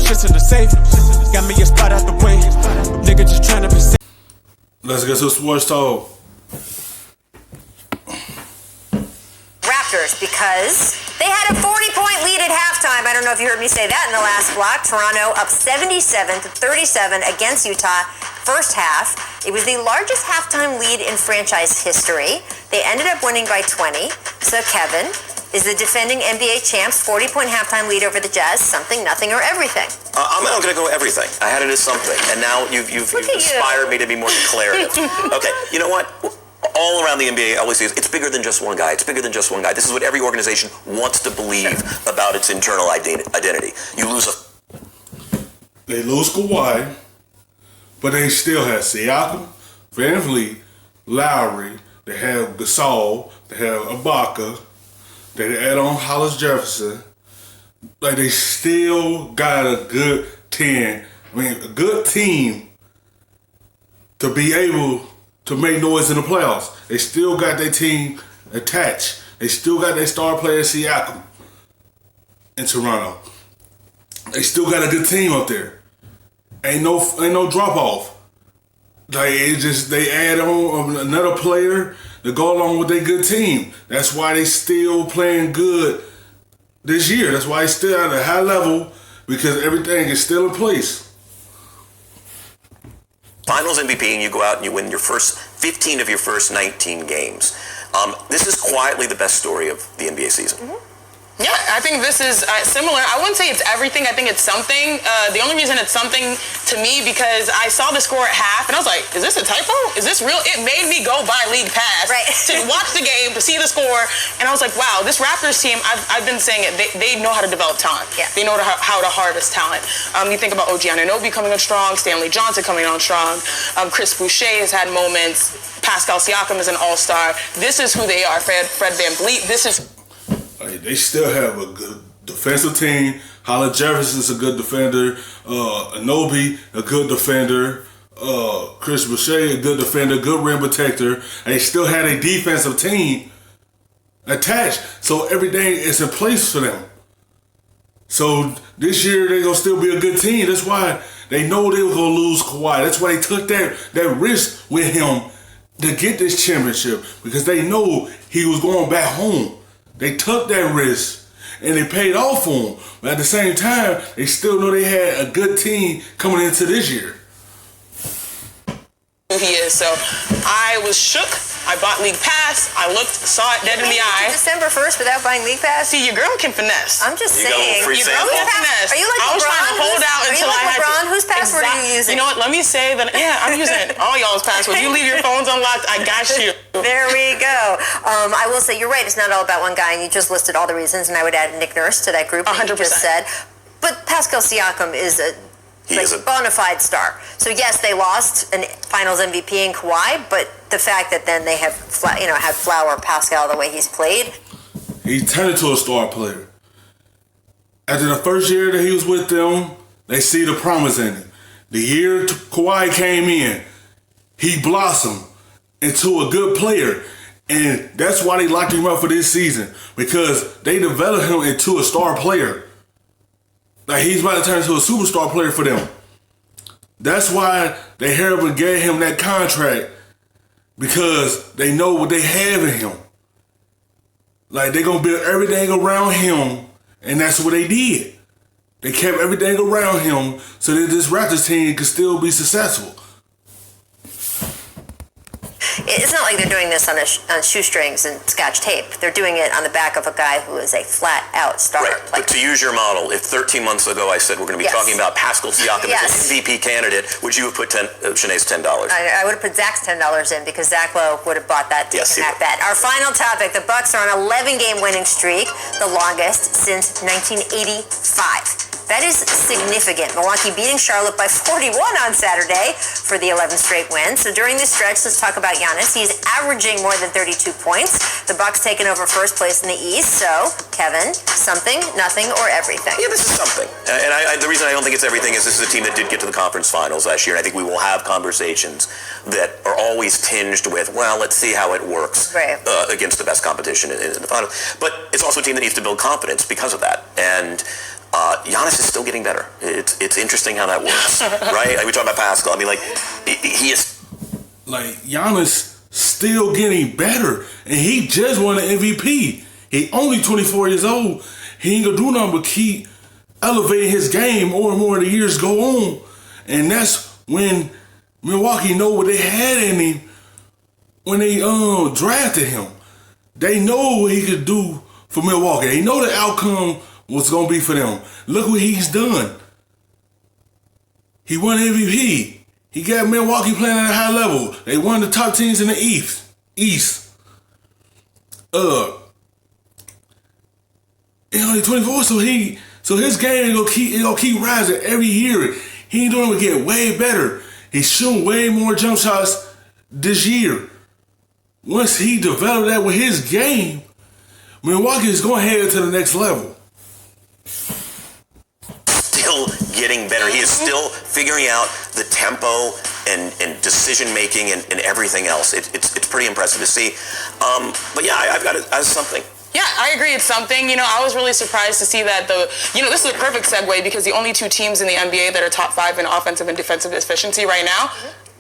shit's in the safe. Got me a spot out the way. Nigga just tryna be safe. Let's get to sports talk. Raptors, because they had a 40-point lead at halftime. I don't know if you heard me say that in the last block. Toronto up 77-37 against Utah. First half, it was the largest halftime lead in franchise history. They ended up winning by 20. So Kevin, is the defending NBA champs 40-point halftime lead over the Jazz something, nothing, or everything? I'm going to go everything. I had it as something, and now you've inspired me to be more declarative. Okay, you know what? All around the NBA, I always say it's bigger than just one guy. It's bigger than just one guy. This is what every organization wants to believe about its internal identity. You lose They lose Kawhi, but they still have Siakam, VanVleet, Lowry. They have Gasol. They have Ibaka. They add on Hollis Jefferson. Like, they still got a good 10. I mean, a good team to be able to make noise in the playoffs. They still got their team attached. They still got their star player Siakam in Toronto. They still got a good team up there. Ain't no drop off. Like, it just, they add on another player to go along with their good team. That's why they still playing good this year. That's why they still at a high level, because everything is still in place. Finals MVP, and you go out and you win your first 15 of your first 19 games. This is quietly the best story of the NBA season. Mm-hmm. Yeah, I think this is similar. I wouldn't say it's everything. I think it's something. The only reason it's something to me, because I saw the score at half, and I was like, is this a typo? Is this real? It made me go buy League Pass to watch the game, to see the score, and I was like, wow, this Raptors team, I've been saying it, they know how to develop talent. Yeah. They know how to harvest talent. You think about OG Anunoby coming on strong, Stanley Johnson coming on strong, Chris Boucher has had moments, Pascal Siakam is an all-star. This is who they are. Fred VanVleet, this is... They still have a good defensive team. Hollis Jefferson's a good defender. Anunoby, a good defender. Chris Boucher, a good defender, good rim protector. And they still had a defensive team attached. So everything is in place for them. So this year they're going to still be a good team. That's why they know they were going to lose Kawhi. That's why they took that risk with him to get this championship, because they know he was going back home. They took that risk, and they paid off for him. But at the same time, they still know they had a good team coming into this year. Who he is. So I was shook. I bought League Pass. I looked, saw it dead in the eye. December 1st without buying League Pass? See, your girl can finesse. I'm just saying. Your girl can finesse. Are you like I was trying to hold out until I had LeBron? Whose password are you using? You know what? Let me say that, yeah, I'm using all y'all's passwords. You leave your phones unlocked, I got you. There we go. I will say, you're right. It's not all about one guy, and you just listed all the reasons, and I would add Nick Nurse to that group that 100%. you just said. But Pascal Siakam is a bona fide star. So yes, they lost a Finals MVP in Kawhi, but the fact that then they have had flower Pascal the way he's played, he turned into a star player. After the first year that he was with them, they see the promise in him. The year Kawhi came in, he blossomed into a good player, and that's why they locked him up for this season, because they developed him into a star player. Like, he's about to turn into a superstar player for them. That's why they hurried up and gave him that contract, because they know what they have in him. Like, they're going to build everything around him, and that's what they did. They kept everything around him so that this Raptors team could still be successful. It's not like they're doing this on shoestrings and scotch tape. They're doing it on the back of a guy who is a flat-out star player. But to use your model, if 13 months ago I said we're going to be talking about Pascal Siakam as an MVP candidate, would you have put Shanae's $10? I would have put Zach's $10 in, because Zach Lowe would have bought that bet. Our final topic, the Bucks are on an 11-game winning streak, the longest since 1985. That is significant. Milwaukee beating Charlotte by 41 on Saturday for the 11th straight win. So during this stretch, let's talk about Giannis. He's averaging more than 32 points. The Bucks taking over first place in the East. So, Kevin, something, nothing, or everything? Yeah, this is something. And the reason I don't think it's everything is this is a team that did get to the conference finals last year. And I think we will have conversations that are always tinged with, well, let's see how it works against the best competition in the finals. But it's also a team that needs to build confidence because of that. And Giannis is still getting better. It's interesting how that works, right? Like we talking about Pascal. I mean, like he is. Like Giannis still getting better, and he just won the MVP. He only 24 years old. He ain't gonna do nothing but keep elevating his game more and more as the years go on, and that's when Milwaukee know what they had in him when they drafted him. They know what he could do for Milwaukee. They know the outcome was going to be for them. Look what he's done. He won MVP. He got Milwaukee playing at a high level. They won the top teams in the East. He's only 24, so his game gonna keep rising every year. He ain't doing it, get way better. He's shooting way more jump shots this year. Once he developed that with his game, Milwaukee is going to head to the next level. Still getting better. He is still figuring out the tempo and decision making and everything else. It's pretty impressive to see. But yeah, I have something. Yeah, I agree. It's something. I was really surprised to see that this is a perfect segue because the only two teams in the NBA that are top 5 in offensive and defensive efficiency right now,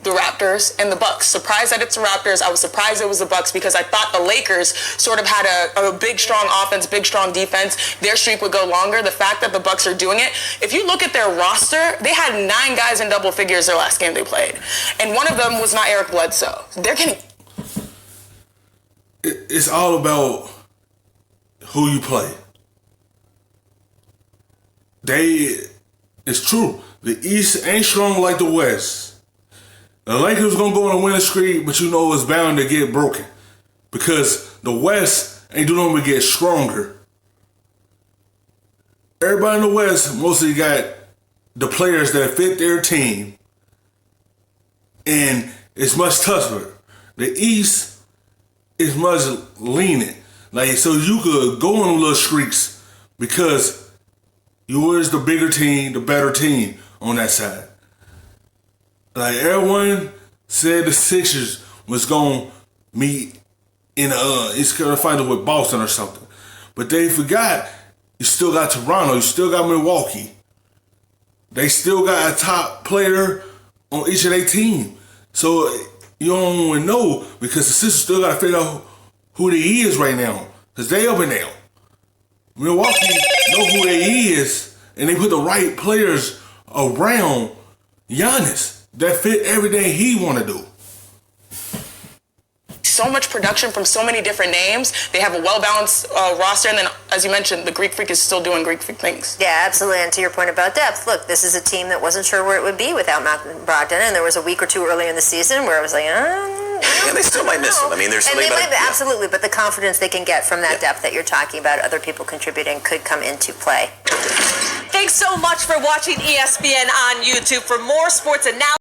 the Raptors and the Bucks. Surprised that it's the Raptors. I was surprised it was the Bucks because I thought the Lakers sort of had a big, strong offense, big, strong defense. Their streak would go longer. The fact that the Bucks are doing it, if you look at their roster, they had 9 guys in double figures their last game they played. And one of them was not Eric Bledsoe. They're getting... It's all about who you play. It's true. The East ain't strong like the West. The Lakers gonna go on a winning streak, but it's bound to get broken because the West ain't doing nothing but get stronger. Everybody in the West mostly got the players that fit their team, and it's much tougher. The East is much lenient. So you could go on little streaks because yours the bigger team, the better team on that side. Everyone said the Sixers was gonna meet in it's gonna fight with Boston or something, but they forgot you still got Toronto, you still got Milwaukee. They still got a top player on each of their team, so you don't even know because the Sixers still gotta figure out who they is right now because they up and down. Milwaukee know who they is, and they put the right players around Giannis that fit everything he want to do. So much production from so many different names. They have a well-balanced roster, and then, as you mentioned, the Greek Freak is still doing Greek Freak things. Yeah, absolutely. And to your point about depth, look, this is a team that wasn't sure where it would be without Malcolm Brogdon, and there was a week or two earlier in the season where I was like, yeah, they still might miss him. I mean, there's something about it. Absolutely, but the confidence they can get from that depth that you're talking about, other people contributing, could come into play. Thanks so much for watching ESPN on YouTube. For more sports analysis.